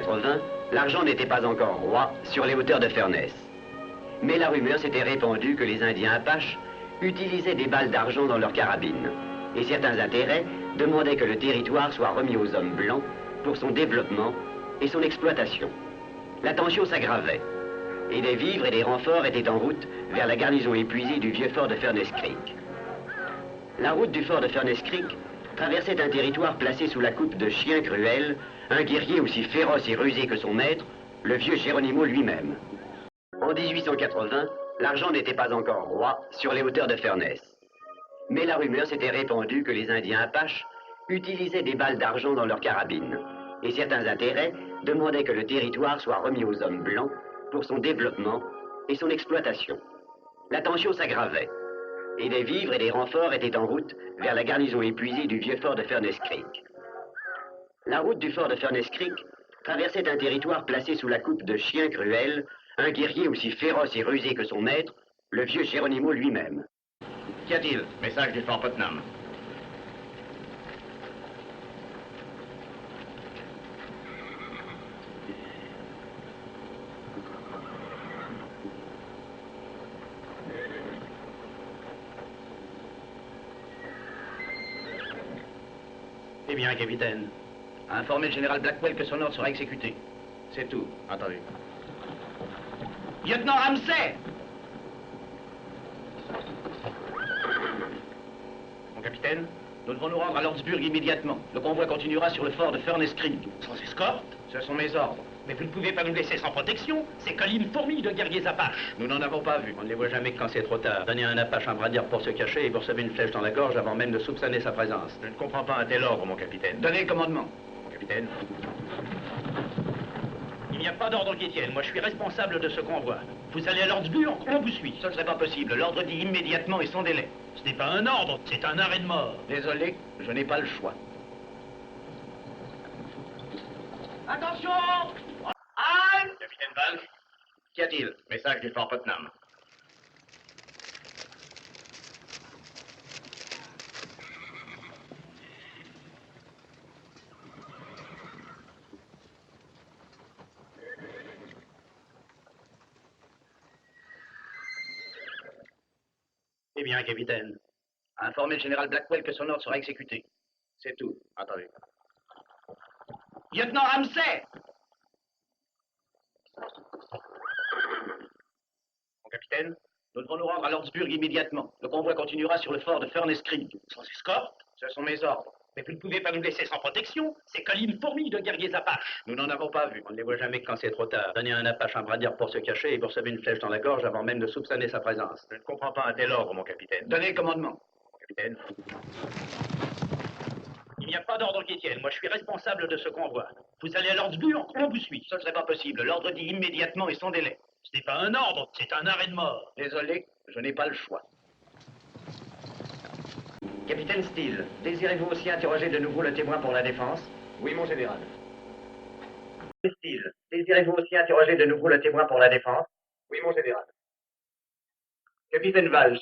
80, l'argent n'était pas encore roi sur les hauteurs de Furness. Mais la rumeur s'était répandue que les Indiens Apaches utilisaient des balles d'argent dans leurs carabines. Et certains intérêts demandaient que le territoire soit remis aux hommes blancs pour son développement et son exploitation. La tension s'aggravait. Et des vivres et des renforts étaient en route vers la garnison épuisée du vieux fort de Furness Creek. La route du fort de Furness Creek traversait un territoire placé sous la coupe de Chien Cruel, un guerrier aussi féroce et rusé que son maître, le vieux Geronimo lui-même. En 1880, l'argent n'était pas encore roi sur les hauteurs de Furness. Mais la rumeur s'était répandue que les Indiens Apaches utilisaient des balles d'argent dans leurs carabines. Et certains intérêts demandaient que le territoire soit remis aux hommes blancs pour son développement et son exploitation. La tension s'aggravait. Et des vivres et des renforts étaient en route vers la garnison épuisée du vieux fort de Furness Creek. La route du fort de Furness Creek traversait un territoire placé sous la coupe de Chien Cruel, un guerrier aussi féroce et rusé que son maître, le vieux Geronimo lui-même. Qu'y a-t-il? Message du fort Putnam. Eh bien, capitaine, informez le général Blackwell que son ordre sera exécuté. C'est tout. Entendu. Lieutenant Ramsay! Mon capitaine? Nous devons nous rendre à Lordsburg immédiatement. Le convoi continuera sur le fort de Furness Creek. Sans escorte? Ce sont mes ordres. Mais vous ne pouvez pas nous laisser sans protection. Ces collines fourmillent de guerriers Apaches. Nous n'en avons pas vu. On ne les voit jamais que quand c'est trop tard. Donnez à un Apache un bras d'herbe pour se cacher et vous recevez une flèche dans la gorge avant même de soupçonner sa présence. Je ne comprends pas un tel ordre, mon capitaine. Donnez le commandement. Mon capitaine? Il n'y a pas d'ordre qui tienne. Moi, je suis responsable de ce convoi. Vous allez à Lordsburg, on vous suit. Ce ne serait pas possible. L'ordre dit immédiatement et sans délai. Ce n'est pas un ordre, c'est un arrêt de mort. Désolé, je n'ai pas le choix. Attention! Capitaine Valls? Qu'y a-t-il? Message du fort Putnam. Eh bien, capitaine, informez le général Blackwell que son ordre sera exécuté. C'est tout. Entendu. Lieutenant Ramsay! Mon capitaine? Nous devons nous rendre à Lordsburg immédiatement. Le convoi continuera sur le fort de Furness Creek. Sans escorte? Ce sont mes ordres. Mais vous ne pouvez pas nous laisser sans protection. Ces collines fourmillent de guerriers Apaches. Nous n'en avons pas vu. On ne les voit jamais que quand c'est trop tard. Donnez à un Apache un bras d'herbe pour se cacher et vous recevez une flèche dans la gorge avant même de soupçonner sa présence. Je ne comprends pas un tel ordre, mon capitaine. Donnez le commandement. Mon capitaine? Il n'y a pas d'ordre qui tienne. Moi, je suis responsable de ce convoi. Vous allez à Lordsburg, on vous suit. Ce ne serait pas possible. L'ordre dit immédiatement et sans délai. Ce n'est pas un ordre, c'est un arrêt de mort. Désolé, je n'ai pas le choix. Capitaine Steele, désirez-vous aussi interroger de nouveau le témoin pour la défense? Oui, mon général. Steele, désirez-vous aussi interroger de nouveau le témoin pour la défense? Oui, mon général. Capitaine Valls,